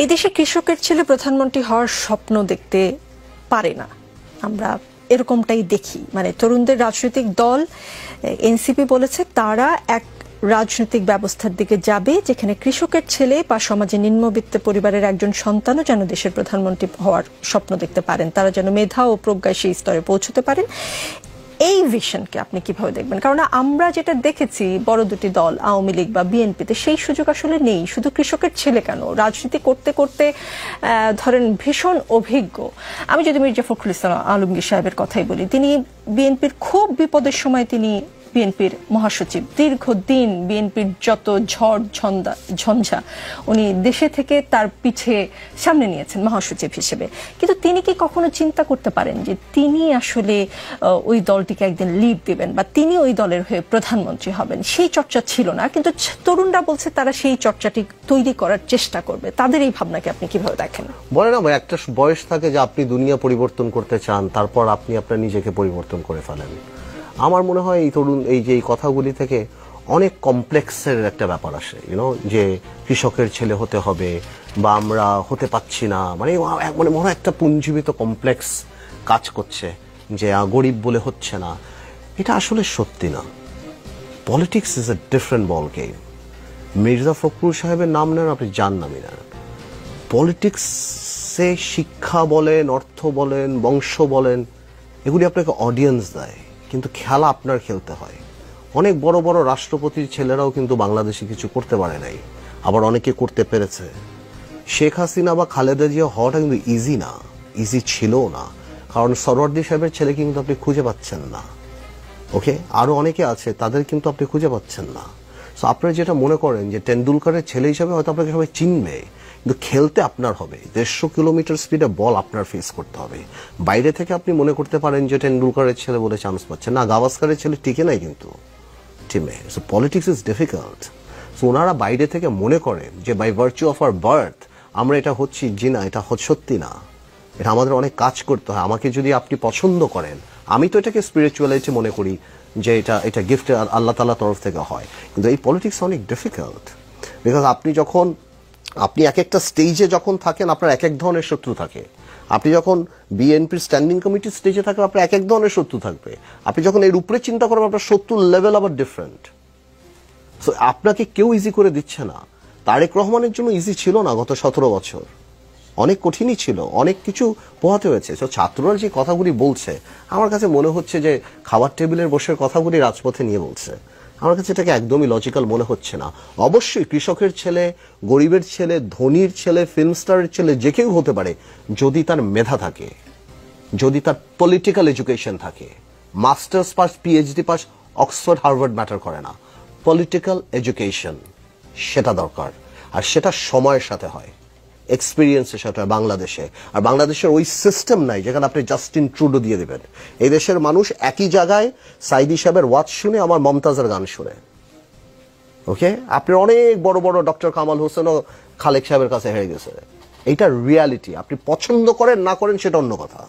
এই দেশে কৃষকের ছেলে প্রধানমন্ত্রী হওয়ার স্বপ্ন দেখতে পারে না, আমরা এরকমটাই দেখি। মানে তরুণদের রাজনৈতিক দল এনসিপি বলেছে তারা এক রাজনৈতিক ব্যবস্থার দিকে যাবে যেখানে কৃষকের ছেলে বা সমাজে নিম্নবিত্ত পরিবারের একজন সন্তানও যেন দেশের প্রধানমন্ত্রী হওয়ার স্বপ্ন দেখতে পারেন, তারা যেন মেধা ও প্রজ্ঞায় সেই স্তরে পৌঁছতে পারেন। এই ভিশনকে আপনি কিভাবে দেখবেন? কারণ আমরা যেটা দেখেছি বড় দুটি দল আওয়ামী লীগ বা বিএনপিতে সেই সুযোগ আসলে নেই। শুধু কৃষকের ছেলে কেন, রাজনীতি করতে করতে ধরেন ভীষণ অভিজ্ঞ। আমি যদি মির্জা ফখরুল ইসলাম আলমগীর সাহেবের কথাই বলি, তিনি বিএনপির খুব বিপদের সময় তিনি বিএনপির মহাসচিব, দীর্ঘদিন বিএনপির যত ঝড় ঝঞ্ঝা উনি দেশে থেকে তার পিছে সামনে নিয়েছেন মহাসচিব হিসেবে। কিন্তু তিনি কি কখনো চিন্তা করতে পারেন যে তিনি আসলে ওই দলটিকে একদিন লিড দিবেন বা তিনি ওই দলের হয়ে প্রধানমন্ত্রী হবেন? সেই চর্চা ছিল না, কিন্তু তরুণরা বলছে তারা সেই চর্চাটি তৈরি করার চেষ্টা করবে। তাদের এই ভাবনাকে আপনি কিভাবে দেখেন? বলে না ভাই, একটা বয়স থাকে যে আপনি দুনিয়া পরিবর্তন করতে চান, তারপর আপনি আপনার নিজেকে পরিবর্তন করে ফেলেন। আমার মনে হয় এই তরুণ এই যে কথাগুলি থেকে অনেক কমপ্লেক্সের একটা ব্যাপার আসে, যে কৃষকের ছেলে হতে হবে বা আমরা হতে পাচ্ছি না, মানে মনে হয় একটা পুঞ্জীবিত কমপ্লেক্স কাজ করছে যে গরিব বলে হচ্ছে না। এটা আসলে সত্যি না। Politics is a different ball game. Mirza Fakhrul সাহেবের নাম নেন, আপনি যান নামই নেন, পলিটিক্সে শিক্ষা বলেন, অর্থ বলেন, বংশ বলেন, এগুলি আপনাকে অডিয়েন্স দেয়, কিন্তু খেলা আপনার খেলতে হয়। অনেক বড় বড় রাষ্ট্রপতির ছেলেরাও কিন্তু বাংলাদেশে কিছু করতে পারে নাই, আবার অনেকে করতে পেরেছে। শেখ হাসিনা বা খালেদা জিয়া হওয়াটা কিন্তু ইজি না, ইজি ছিল না, কারণ সরওয়ার্দী সাহেবের ছেলে কিন্তু আপনি খুঁজে পাচ্ছেন না। ওকে, আরো অনেকে আছে, তাদের কিন্তু আপনি খুঁজে পাচ্ছেন না। সো আপনারা যেটা মনে করেন যে টেন্ডুলকারের ছেলে হিসাবে হয়তো আপনাকে সবাই চিনবে, কিন্তু খেলতে আপনার হবে 150 কিলোমিটার স্পিডে বল আপনার ফেস করতে হবে। বাইরে থেকে আপনি মনে করতে পারেন যে টেন্ডুলকারের ছেলে বলে চান্স পাচ্ছে না, গাভাস্কারের ছেলে টিকে নাই কিন্তু টিমে। So politics is difficult. So ওনারা বাইরে থেকে মনে করেন যে by virtue of our birth আমরা এটা হচ্ছি, জি না, এটা সত্যি না। এটা আমাদের অনেক কাজ করতে হয়। আমাকে যদি আপনি পছন্দ করেন, আমি তো এটাকে স্পিরিচুয়ালিটি মনে করি যে এটা গিফট আল্লাহ তাআলার তরফ থেকে হয়, কিন্তু এই পলিটিক্স অনেক ডিফিকাল্ট। বিকজ আপনি এক একটা স্টেজে যখন থাকেন আপনার এক এক ধরনের শত্রু থাকে। আপনি যখন বিএনপির স্ট্যান্ডিং কমিটির স্টেজে থাকেন আপনার এক এক ধরনের শত্রু থাকবে। আপনি যখন এর উপরে চিন্তা করবেন আপনার শত্রুর লেভেল আবার ডিফারেন্ট। সো আপনাকে কেউ ইজি করে দিচ্ছে না। তারেক রহমানের জন্য ইজি ছিল না গত 17 বছর, অনেক কঠিনই ছিল, অনেক কিছু পোহাতে হয়েছে। তো ছাত্ররা যে কথাগুলি বলছে আমার কাছে মনে হচ্ছে যে খাবার টেবিলের বসে কথাগুলি রাজপথে নিয়ে বলছে। আমার কাছে এটাকে একদমই লজিক্যাল মনে হচ্ছে না। অবশ্যই কৃষকের ছেলে, গরিবের ছেলে, ধনীর ছেলে, ফিল্ম স্টারের ছেলে যে কেউ হতে পারে যদি তার মেধা থাকে, যদি তার পলিটিক্যাল এডুকেশন থাকে। Masters pass, PhD pass, Oxford Harvard matter করে না, পলিটিক্যাল এডুকেশন সেটা দরকার। আর সেটা সময়ের সাথে হয়, এক্সপিরিয়েন্সের সাথে হয় বাংলাদেশে। আর বাংলাদেশের ওই সিস্টেম নাই যেখানে আপনি জাস্টিন ট্রুডো দিয়ে দেবেন। এই দেশের মানুষ একই জায়গায় সাইদি সাহেবের ওয়াজ শুনে আমার মমতাজের গান শুনে। ওকে, আপনার অনেক বড় বড় ডক্টর কামাল হোসেনও খালেক সাহেবের কাছে হেরে গেছে। এইটা রিয়ালিটি। আপনি পছন্দ করেন না করেন সেটা অন্য কথা,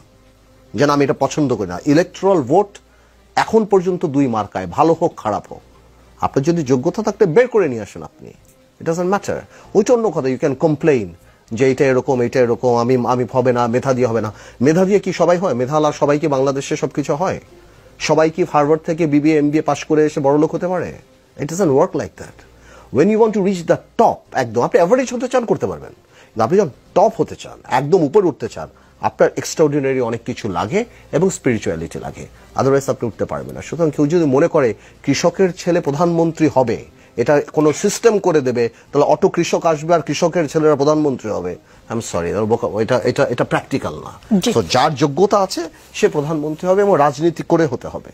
যেন আমি এটা পছন্দ করি না। ইলেকট্রাল ভোট এখন পর্যন্ত 2 মার্কায়, ভালো হোক খারাপ হোক। আপনার যদি যোগ্যতা থাকতে বের করে নিয়ে আসেন আপনি, ইট ডাজন্ট ম্যাটার। ওইটা অন্য কথা। ইউ ক্যান কমপ্লেইন যে এটা এরকম, এটা এরকম, আমি হবে না, মেধা দিয়ে হবে না। মেধা দিয়ে কি সবাই হয়? মেধা আলা সবাই কি বাংলাদেশে সবকিছু হয়? সবাই কি হার্ভার্ড থেকে বিবিএ এমবিএ পাস করে এসে বড়লোক হতে পারে? It doesn't work like that. When you want to reach the top, একদম আপনি অ্যাভারেজ হতে চান করতে পারবেন, আপনি যখন টপ হতে চান, একদম উপরে উঠতে চান, আপনার এক্সট্রাঅর্ডিনারি অনেক কিছু লাগে এবং স্পিরিচুয়ালিটি লাগে, আদারওয়াইজ আপনি উঠতে পারবেন না। সুতরাং কেউ যদি মনে করে কৃষকের ছেলে প্রধানমন্ত্রী হবে, এটা কোনো সিস্টেম করে দেবে, তাহলে অটো কৃষক আসবে আর কৃষকের ছেলেরা প্রধানমন্ত্রী হবে, আই এম সরি, এটা প্র্যাকটিক্যাল না। তো যার যোগ্যতা আছে সে প্রধানমন্ত্রী হবে এবং রাজনীতি করে হতে হবে।